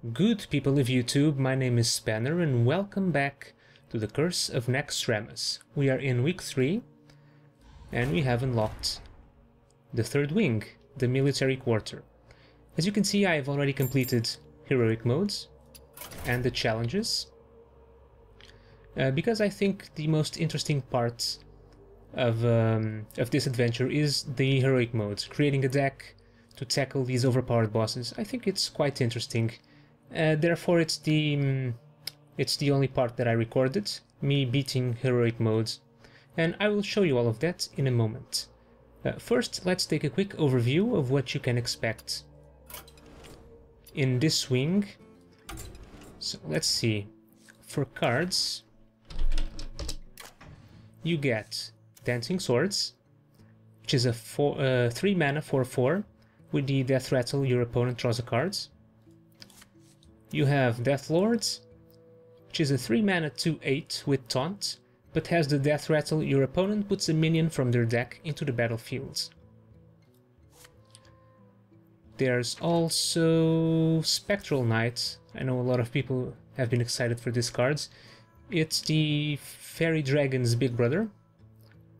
Good people of YouTube, my name is Spanner and welcome back to the Curse of Naxxramas. We are in week 3 and we have unlocked the third wing, the military quarter. As you can see, I have already completed heroic modes and the challenges because I think the most interesting part of this adventure is the heroic modes, creating a deck to tackle these overpowered bosses. I think it's quite interesting. Therefore, it's the only part that I recorded, me beating heroic modes, and I will show you all of that in a moment. First, let's take a quick overview of what you can expect in this wing. So let's see. For cards, you get Dancing Swords, which is a 3 mana 4/4. With the Death Rattle, your opponent draws a card. You have Death Lords, which is a 3 mana 2/8 with Taunt, but has the Death Rattle, your opponent puts a minion from their deck into the battlefield. There's also Spectral Knight. I know a lot of people have been excited for these cards. It's the Fairy Dragon's big brother,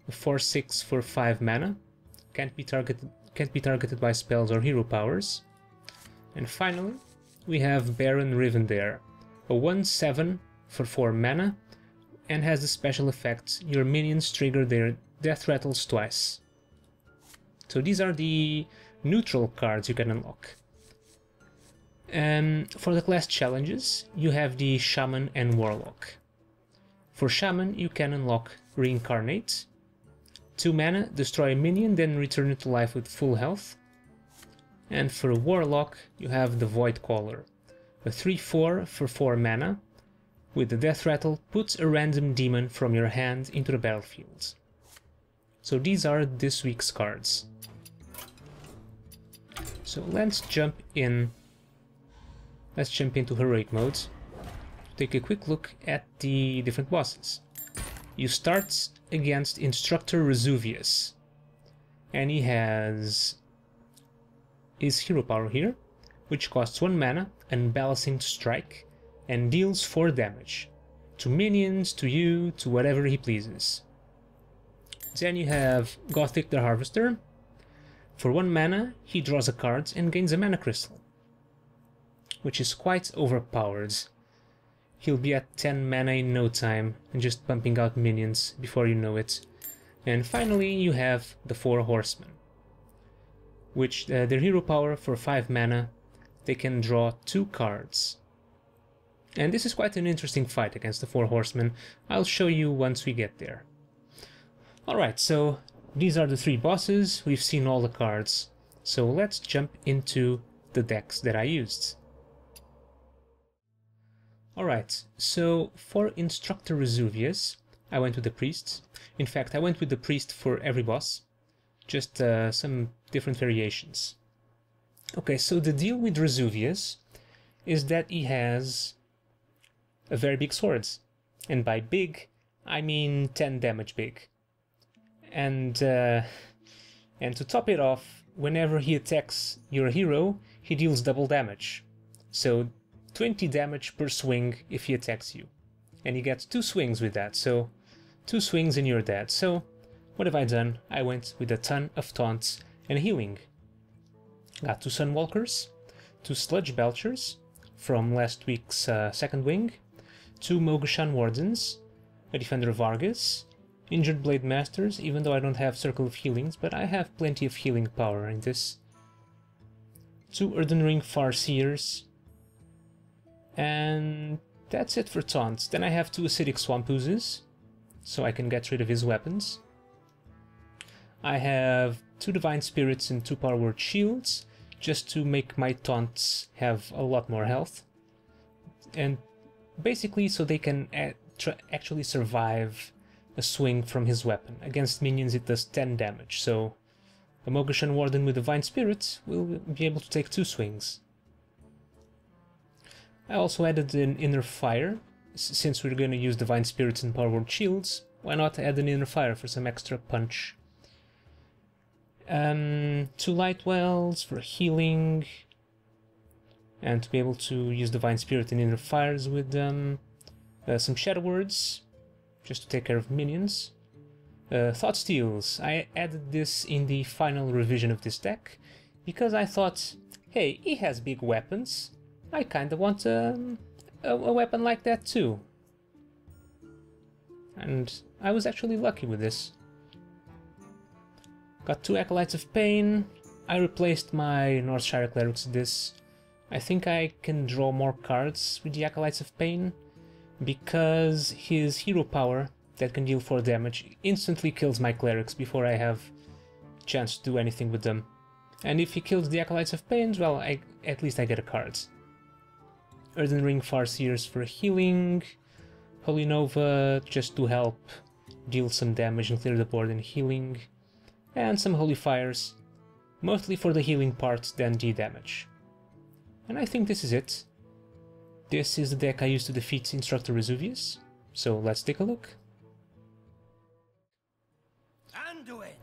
a 4/6 for 5 mana, can't be targeted by spells or hero powers. And finally, we have Baron Rivendare, a 1/7 for 4 mana, and has the special effect, your minions trigger their death rattles twice. So these are the neutral cards you can unlock. For the class challenges, you have the Shaman and Warlock. For Shaman, you can unlock Reincarnate, 2 mana, destroy a minion, then return it to life with full health. And for Warlock, you have the Void Caller, a 3/4 for 4 mana. With the Death Rattle, put a random demon from your hand into the battlefield. So these are this week's cards. So let's jump into heroic modes. Take a quick look at the different bosses. You start against Instructor Razuvius, and he has his hero power here, which costs 1 mana, Unbalancing Strike, and deals 4 damage to minions, to you, to whatever he pleases. Then you have Gothik the Harvester. For 1 mana, he draws a card and gains a mana crystal, which is quite overpowered. He'll be at 10 mana in no time and just pumping out minions before you know it. And finally, you have the Four Horsemen, which their hero power for 5 mana, they can draw 2 cards. And this is quite an interesting fight against the Four Horsemen. I'll show you once we get there. Alright, so these are the 3 bosses. We've seen all the cards. So let's jump into the decks that I used. Alright, so for Instructor Razuvius, I went with the Priest. In fact, I went with the Priest for every boss. Just some different variations. Okay, so the deal with Razuvius is that he has a very big sword. And by big, I mean 10 damage big. And to top it off, whenever he attacks your hero, he deals double damage. So 20 damage per swing if he attacks you. And he gets 2 swings with that, so 2 swings and you're dead. So what have I done? I went with a ton of taunts and healing. Got 2 Sunwalkers, 2 Sludge Belchers from last week's second wing, 2 Mogashan Wardens, a Defender of Argus, Injured Blade Masters, even though I don't have Circle of Healings, but I have plenty of healing power in this, 2 Earthen Ring Farseers, and that's it for taunts. Then I have 2 Acidic Swamp Oozes, so I can get rid of his weapons. I have 2 Divine Spirits and 2 Power Word Shields, just to make my taunts have a lot more health. And basically so they can actually survive a swing from his weapon. Against minions it does 10 damage, so a Mogashan Warden with Divine Spirit will be able to take 2 swings. I also added an Inner Fire. Since we're going to use Divine Spirits and Power Word Shields, why not add an Inner Fire for some extra punch? 2 Light Wells for healing, and to be able to use Divine Spirit and Inner Fires with them. Some Shadow Words, just to take care of minions. Thought Steals. I added this in the final revision of this deck, because I thought, hey, he has big weapons. I kinda want a weapon like that too. And I was actually lucky with this. Got 2 Acolytes of Pain. I replaced my Northshire Clerics with this. I think I can draw more cards with the Acolytes of Pain, because his hero power that can deal 4 damage instantly kills my clerics before I have chance to do anything with them. And if he kills the Acolytes of Pain, well, at least I get a card. Earthen Ring Farseers for healing. Holy Nova just to help deal some damage and clear the board in healing. And some Holy Fires, mostly for the healing part than the damage. And I think this is it. This is the deck I used to defeat Instructor Razuvius, so let's take a look.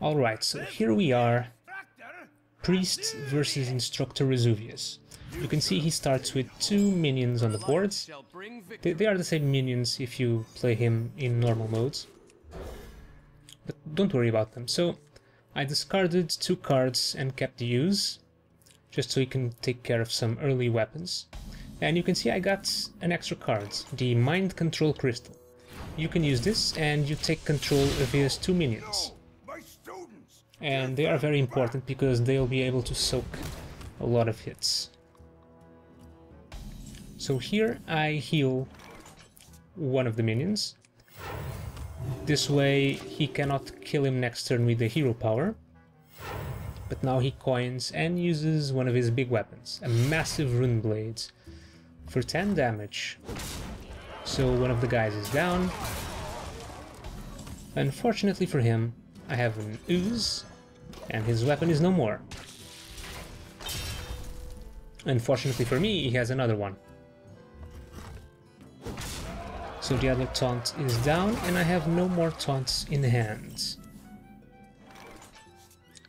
Alright, so here we are, Priest versus Instructor Razuvius. You can see he starts with 2 minions on the board. They are the same minions if you play him in normal modes, but don't worry about them. So I discarded 2 cards and kept the use, just so he can take care of some early weapons. And you can see I got an extra card, the Mind Control Crystal. You can use this and you take control of his 2 minions. And they are very important because they'll be able to soak a lot of hits. So here I heal one of the minions. This way he cannot kill him next turn with the hero power. But now he coins and uses one of his big weapons, a massive rune blade, for 10 damage. So one of the guys is down. Unfortunately for him, I have an ooze, and his weapon is no more. Unfortunately for me, he has another one. So the other taunt is down, and I have no more taunts in hand.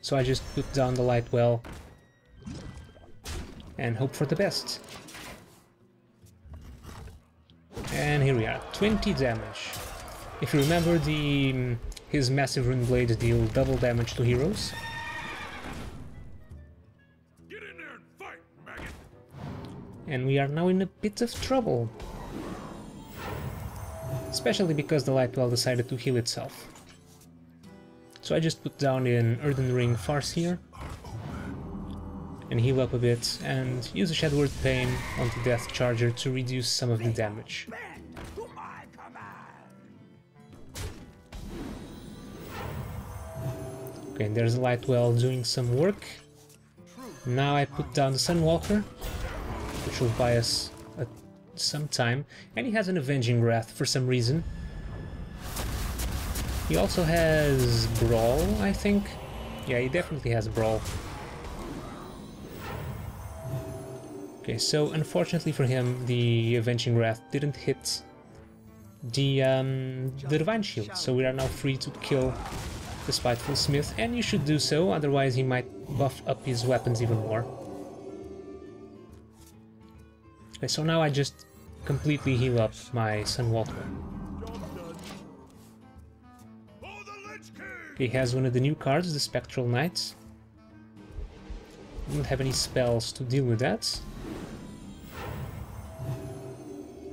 So I just put down the light well and hope for the best. And here we are, 20 damage. If you remember, his massive rune blades deal double damage to heroes. Get in there and fight, maggot. And we are now in a bit of trouble. Especially because the Lightwell decided to heal itself. So I just put down an Earthen Ring Farseer and heal up a bit, and use a Shadow Word Pain onto Death Charger to reduce some of the damage. Okay, there's a Lightwell doing some work. Now I put down the Sunwalker, which will buy us some time, and he has an Avenging Wrath for some reason. He also has Brawl, I think. Yeah, he definitely has Brawl. Okay, so unfortunately for him, the Avenging Wrath didn't hit the Divine Shield, so we are now free to kill the Spiteful Smith, and you should do so, otherwise he might buff up his weapons even more. Okay, so now I just completely heal up my Sunwalker. Okay, he has one of the new cards, the Spectral Knight. Didn't have any spells to deal with that.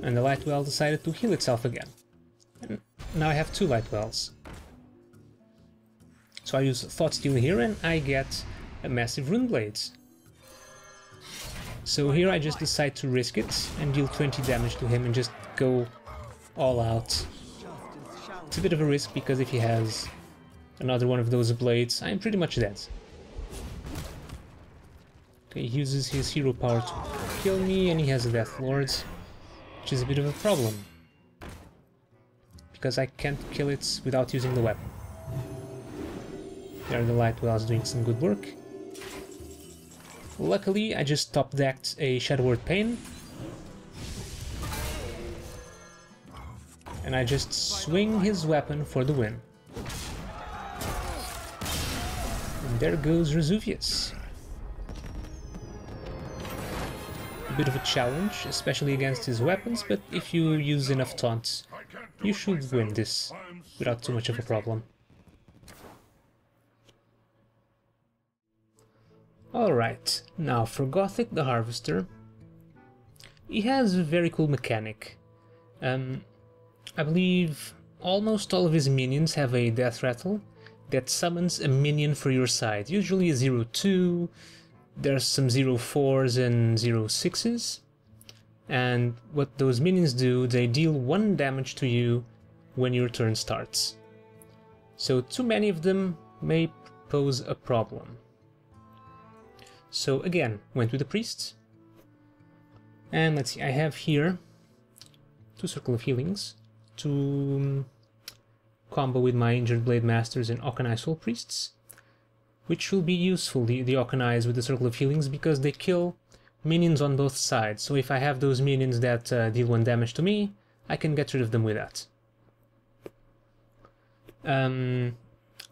And the Lightwell decided to heal itself again. And now I have 2 Lightwells. So I use Thought Steal here and I get a massive Rune Blade. So here I just decide to risk it and deal 20 damage to him and just go all out. It's a bit of a risk because if he has another one of those blades, I'm pretty much dead. Okay, he uses his hero power to kill me and he has a Death Lord, which is a bit of a problem, because I can't kill it without using the weapon. There the Lightwells doing some good work. Luckily, I just top-decked a Shadow Word Pain, and I just swing his weapon for the win. And there goes Razuvius. a bit of a challenge, especially against his weapons, but if you use enough taunts, you should win this without too much of a problem. Alright, now for Gothik the Harvester, he has a very cool mechanic. I believe almost all of his minions have a death rattle that summons a minion for your side, usually a 0-2, there's some 0-4s and 0-6s, and what those minions do, they deal 1 damage to you when your turn starts. So too many of them may pose a problem. So again, went with the priests, and let's see, I have here 2 Circle of Healings to combo with my Injured Blade Masters and Okanai Soul Priests, which will be useful, the Okanais with the Circle of Healings, because they kill minions on both sides. So if I have those minions that deal 1 damage to me, I can get rid of them with that.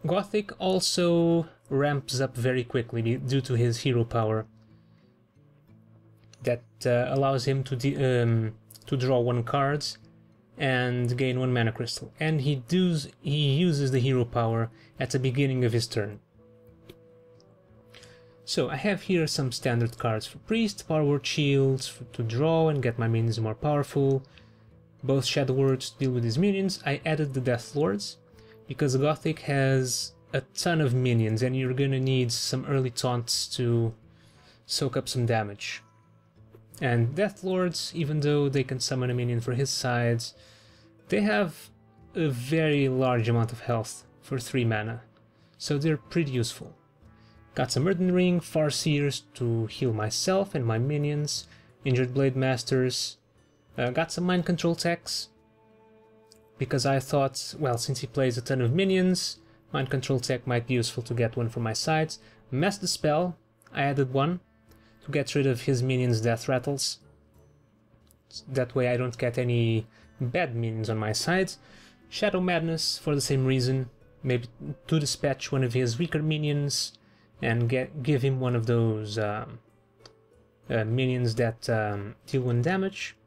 Gothik also ramps up very quickly due to his hero power that allows him to draw 1 card and gain 1 mana crystal, and he uses the hero power at the beginning of his turn. So I have here some standard cards for Priest, Power Word Shields to draw and get my minions more powerful, both Shadow Words to deal with his minions. I added the Death Lords because Gothik has a ton of minions and you're gonna need some early taunts to soak up some damage. And Death Lords, even though they can summon a minion for his sides, they have a very large amount of health for 3 mana, so they're pretty useful. Got some Earthen Ring, Farseers to heal myself and my minions, Injured Blade Masters, got some Mind Control techs, because I thought, well, since he plays a ton of minions, Mind Control tech might be useful to get 1 for my sides. Mass Dispel, I added 1 to get rid of his minions' death rattles. That way I don't get any bad minions on my sides. Shadow Madness for the same reason, maybe to dispatch 1 of his weaker minions and give him 1 of those minions that deal 1 damage.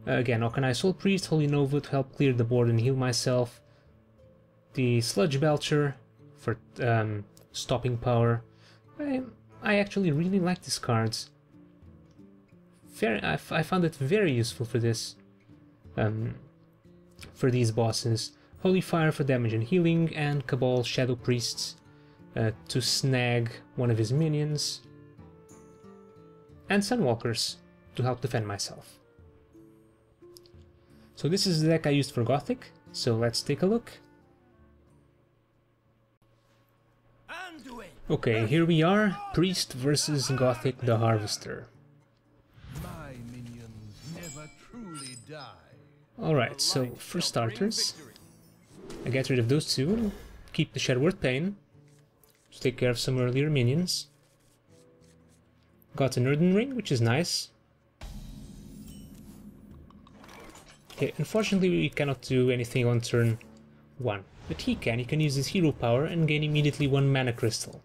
Again, Okanai Soul Priest, Holy Nova to help clear the board and heal myself. The Sludge Belcher for stopping power. I actually really like these cards. I found it very useful for this, for these bosses. Holy Fire for damage and healing, and Cabal Shadow Priests to snag 1 of his minions, and Sunwalkers to help defend myself. So this is the deck I used for Gothik, so let's take a look. Okay, here we are, Priest versus Gothik the Harvester. My minions never truly die. Alright, so for starters, I get rid of those 2, keep the Shadowword Pain to take care of some earlier minions. Got an Earthen Ring, which is nice. Okay, unfortunately we cannot do anything on turn 1, but he can use his hero power and gain immediately 1 mana crystal.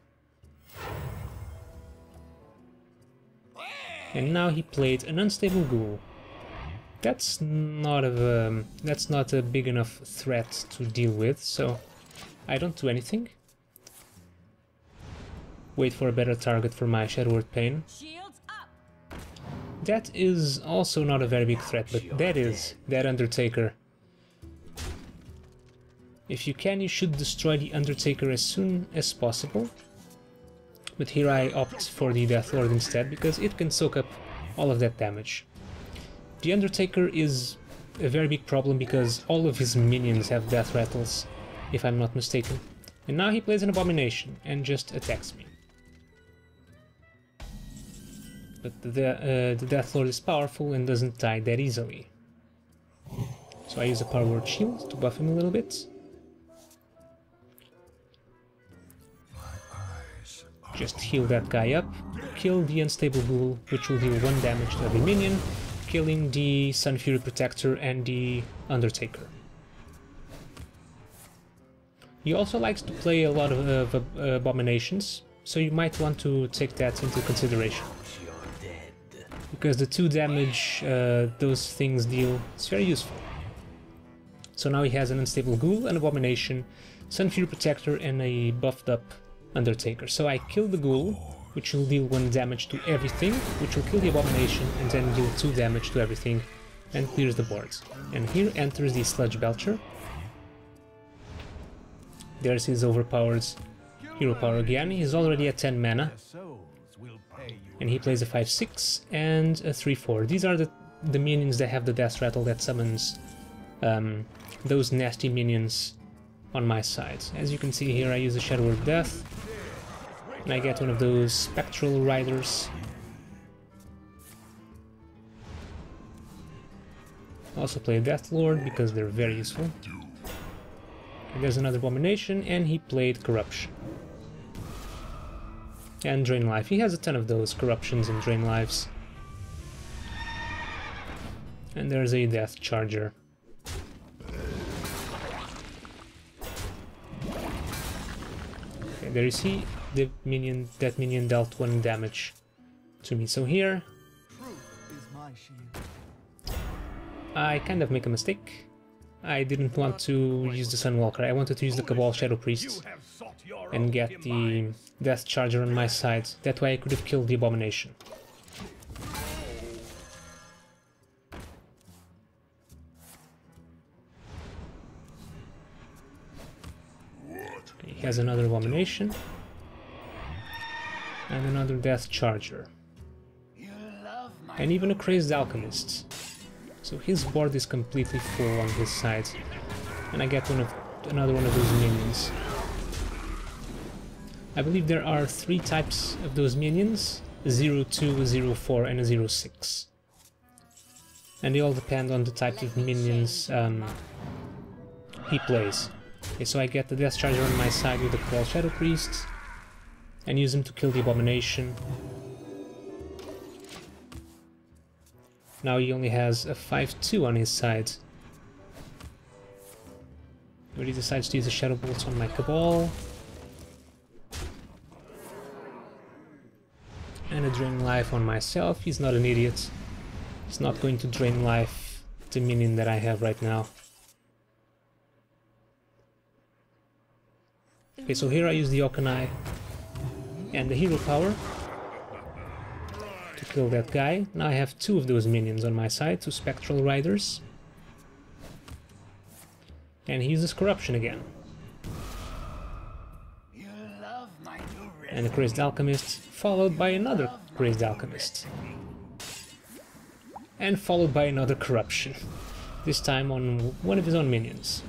And now he played an Unstable Ghoul. That's not a big enough threat to deal with, so I don't do anything. Wait for a better target for my Shadowword Pain. That is also not a very big threat, but that is that Undertaker. If you can, you should destroy the Undertaker as soon as possible. But here I opt for the Death Lord instead, because it can soak up all of that damage. The Undertaker is a very big problem because all of his minions have death rattles, if I'm not mistaken. And now he plays an Abomination and just attacks me. But the Death Lord is powerful and doesn't die that easily. So I use a Power Word Shield to buff him a little bit. Just heal that guy up, kill the Unstable Ghoul, which will deal 1 damage to every minion, killing the Sun Fury Protector and the Undertaker. He also likes to play a lot of Abominations, so you might want to take that into consideration. because the 2 damage those things deal is very useful. So now he has an Unstable Ghoul, an Abomination, Sun Fury Protector, and a buffed up Undertaker. So I kill the Ghoul, which will deal 1 damage to everything, which will kill the Abomination, and then deal 2 damage to everything, and clears the board. And here enters the Sludge Belcher. There's his overpowered hero power again. He's already at 10 mana. And he plays a 5-6 and a 3-4. These are the minions that have the Death Rattle that summons those nasty minions on my side. As you can see here, I use a Shadow of Death. And I get one of those Spectral Riders. Also play Death Lord because they're very useful. And there's another Abomination, and he played Corruption. And Drain Life. He has a ton of those Corruptions and Drain Lives. And there's a Death Charger. Okay, there you see the minion. That minion dealt 1 damage to me. So here I kind of make a mistake. I didn't want to use the Sunwalker. I wanted to use the Cabal Shadow Priest and get the Death Charger on my side. That way I could have killed the Abomination. He has another Abomination and another Death Charger. And even a Crazed Alchemist. So his board is completely full on his side. And I get another one of those minions. I believe there are 3 types of those minions, a 0-2, a 0-4 and a 0-6. And they all depend on the type of minions he plays. Okay, so I get the Death Charger on my side with the Cabal Shadow Priest and use him to kill the Abomination. Now he only has a 5-2 on his side. But he decides to use a Shadow Bolt on my Cabal. And a Drain Life on myself. He's not an idiot. He's not going to Drain Life the minion that I have right now. Okay, so here I use the Okanai and the Hero Power to kill that guy. Now I have 2 of those minions on my side, 2 Spectral Riders. And he uses Corruption again. And a Crazed Alchemist, followed by another Crazed Alchemist. And followed by another Corruption. This time on one of his own minions.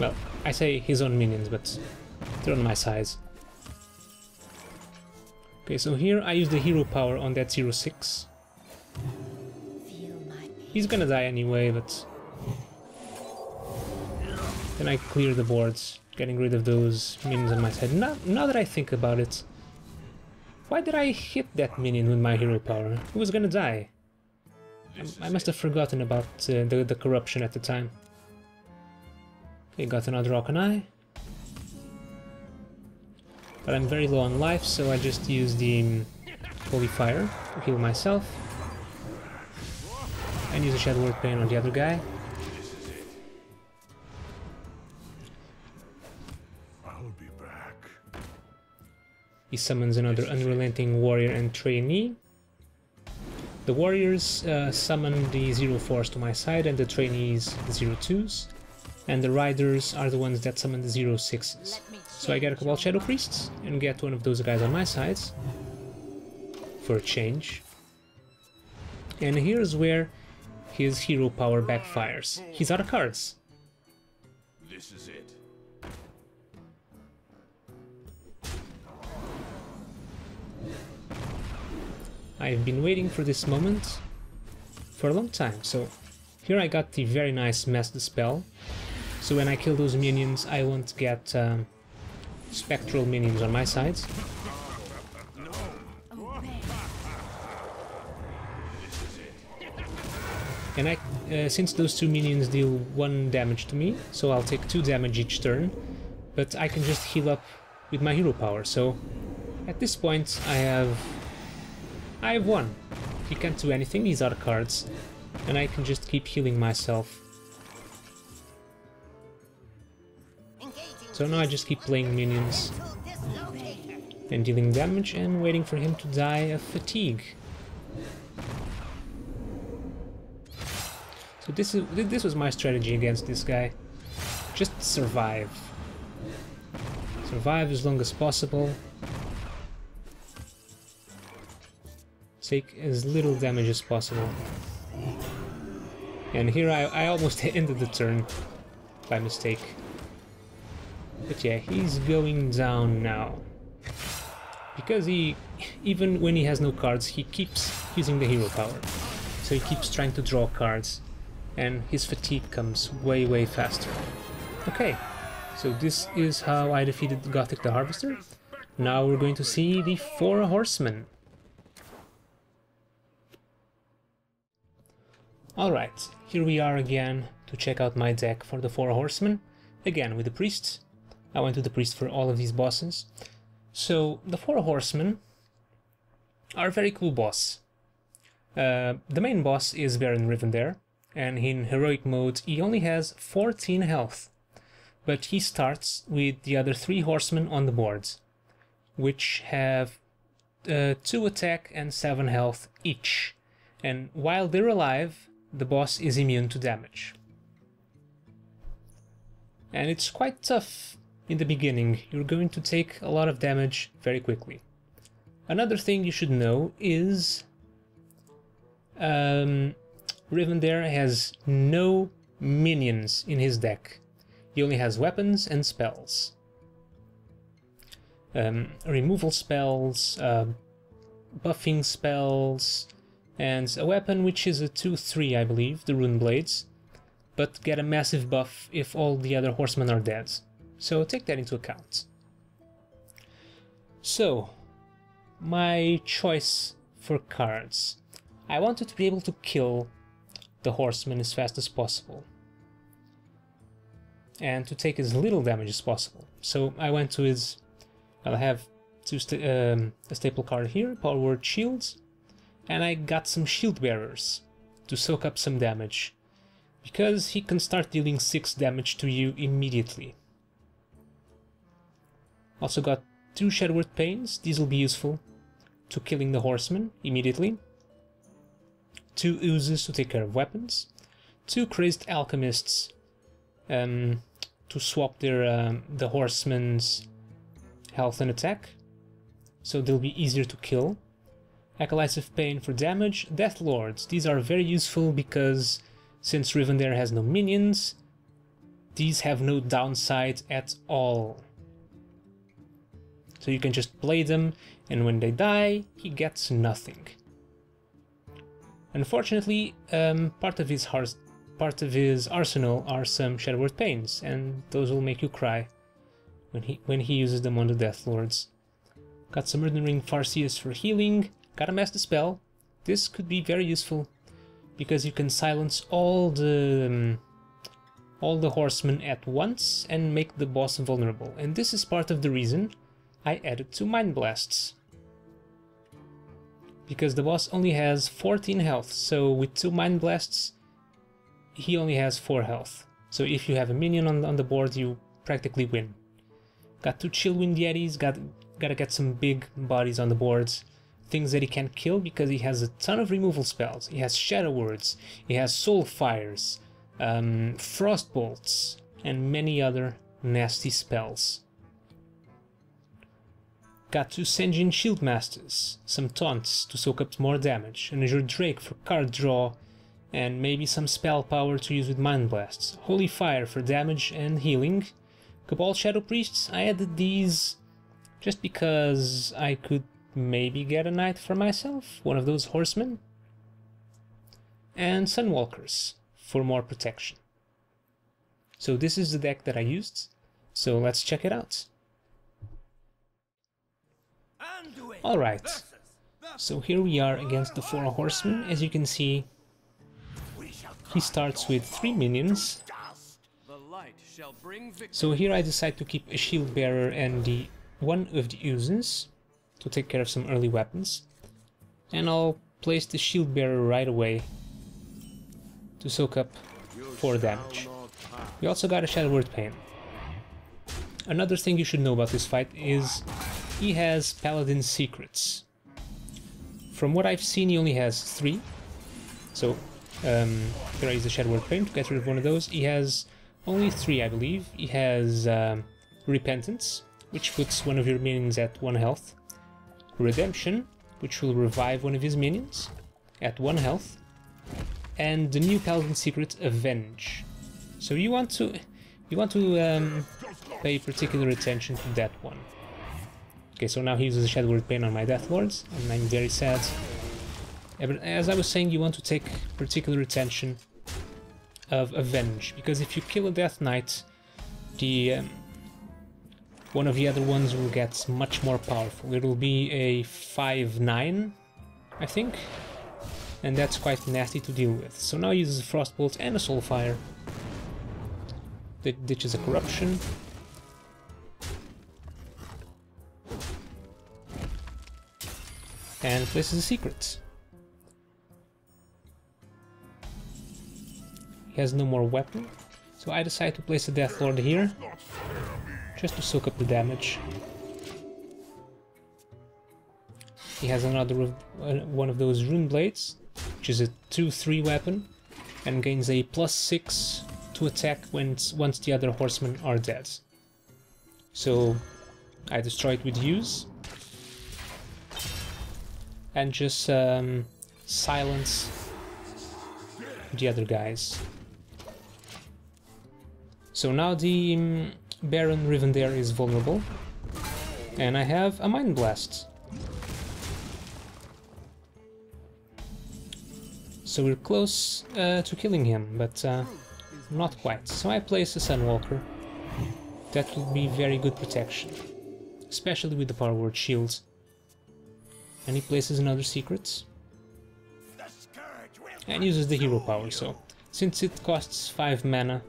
Well, I say his own minions, but they're on my side. Okay, so here I use the Hero Power on that 0-6. He's gonna die anyway, but then I clear the boards, getting rid of those minions on my side. Now that I think about it, why did I hit that minion with my Hero Power? He was gonna die. I must have forgotten about the Corruption at the time. Okay, got another Okanai. But I'm very low on life, so I just use the Holy Fire to heal myself. And use a Shadow Word Pain on the other guy. I'll be back. He summons another Unrelenting Warrior and Trainee. The Warriors summon the 0-4s to my side and the Trainees the 0-2s. And the Riders are the ones that summon the 0-6s. So I get a Cabal Shadow Priest and get one of those guys on my side for a change. And here's where his Hero Power backfires. He's out of cards. This is it. I've been waiting for this moment for a long time. So here I got the very nice Mass Dispel. So when I kill those minions, I won't get spectral minions on my side. And since those 2 minions deal 1 damage to me, so I'll take 2 damage each turn, but I can just heal up with my Hero Power. So at this point I have won. he can't do anything, these are cards, and I can just keep healing myself. So now I just keep playing minions and dealing damage and waiting for him to die of fatigue. So this was my strategy against this guy. Just survive. Survive as long as possible. Take as little damage as possible. And here I almost ended the turn by mistake. But yeah, he's going down now. Because even when he has no cards, he keeps using the hero power. So he keeps trying to draw cards. And his fatigue comes way faster. Okay, so this is how I defeated Gothik the Harvester. Now we're going to see the Four Horsemen. Alright, here we are again to check out my deck for the Four Horsemen. Again with the priests. I went to the priest for all of these bosses. So the Four Horsemen are a very cool boss. The main boss is Baron Rivendare, and in heroic mode he only has 14 health. But he starts with the other 3 horsemen on the board, which have 2 attack and 7 health each. And while they're alive, the boss is immune to damage. And it's quite tough in the beginning. You're going to take a lot of damage very quickly. Another thing you should know is Rivendare has no minions in his deck. He only has weapons and spells. Removal spells, buffing spells, and a weapon which is a 2/3, I believe, the Rune Blades, but get a massive buff if all the other horsemen are dead. So take that into account. So, my choice for cards. I wanted to be able to kill the horsemen as fast as possible, and to take as little damage as possible. So I went to his... I'll have a staple card here, Power Word Shields, and I got some Shield Bearers to soak up some damage, because he can start dealing 6 damage to you immediately. Also got 2 Shadowword Pains, these will be useful to killing the horsemen immediately. 2 Oozes to take care of weapons. 2 Crazed Alchemists to swap their the horsemen's health and attack, so they'll be easier to kill. Acolytes of Pain for damage. Death Lords, these are very useful because since Rivendare has no minions, these have no downside at all. So you can just play them, and when they die, he gets nothing. Unfortunately, part of his arsenal are some Shadowword Pains, and those will make you cry when he uses them on the Death Lords. Got some Murdering Farseus for healing. Got a Master Spell. This could be very useful because you can silence all the horsemen at once and make the boss vulnerable. And this is part of the reason I added 2 Mind Blasts, because the boss only has 14 health, so with 2 Mind Blasts he only has 4 health. So if you have a minion on the board, you practically win. Got 2 Chillwind Yetis, gotta get some big bodies on the boards. Things that he can't kill because he has a ton of removal spells. He has Shadow Words, he has Soul Fires, Frost Bolts, and many other nasty spells. Got 2 Sen'jin Shieldmasters, some Taunts to soak up more damage, an Azure Drake for card draw, and maybe some spell power to use with Mind Blasts. Holy Fire for damage and healing. Cabal Shadow Priests, I added these just because I could maybe get a knight for myself, one of those horsemen. And Sunwalkers for more protection. So this is the deck that I used, so let's check it out. Alright, so here we are against the Four Horsemen. As you can see, he starts with 3 minions. So here I decide to keep a Shield Bearer and one of the Oozes to take care of some early weapons. And I'll place the shield bearer right away to soak up 4 damage. We also got a Shadow Word Pain. Another thing you should know about this fight is he has Paladin secrets. From what I've seen, he only has 3. So, here I use the Shadow Word Pain to get rid of one of those. He has only 3, I believe. He has Repentance, which puts one of your minions at 1 health. Redemption, which will revive one of his minions at 1 health. And the new Paladin secret, Avenge. So you want to pay particular attention to that one. Okay, so now he uses a Shadow Word Pain on my Death Lords, and I'm very sad. But as I was saying, you want to take particular attention of Avenge, because if you kill a Death Knight, the one of the other ones will get much more powerful. It will be a 5/9, I think, and that's quite nasty to deal with. So now he uses a Frostbolt and a Soulfire. That ditches a Corruption. And places a secret. He has no more weapon, so I decide to place a Death Lord here, just to soak up the damage. He has another one of those Rune Blades, which is a 2/3 weapon, and gains a +6 to attack once the other horsemen are dead. So I destroy it with use, and just silence the other guys. So now the Baron Rivendare is vulnerable, and I have a Mind Blast. So we're close to killing him, but not quite. So I place a Sunwalker. That will be very good protection, especially with the Power Word Shield. And he places another secret. And uses the hero power, so since it costs 5 mana,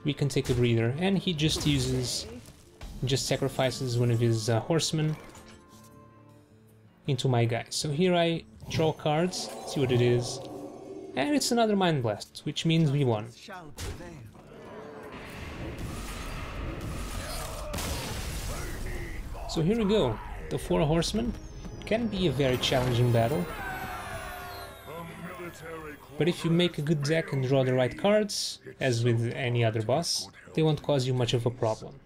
we can take a breather. And he just sacrifices one of his horsemen into my guys. So here I draw cards, see what it is, and it's another Mind Blast, which means we won. So here we go. The Four Horsemen can be a very challenging battle, but if you make a good deck and draw the right cards, as with any other boss, they won't cause you much of a problem.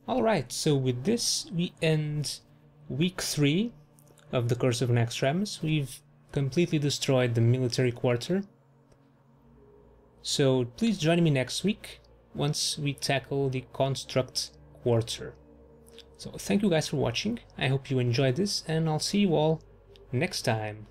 Alright, so with this we end week 3 of the Curse of Naxxramas. We've completely destroyed the military quarter. So please join me next week once we tackle the Construct Quarter. So thank you guys for watching, I hope you enjoyed this, and I'll see you all next time.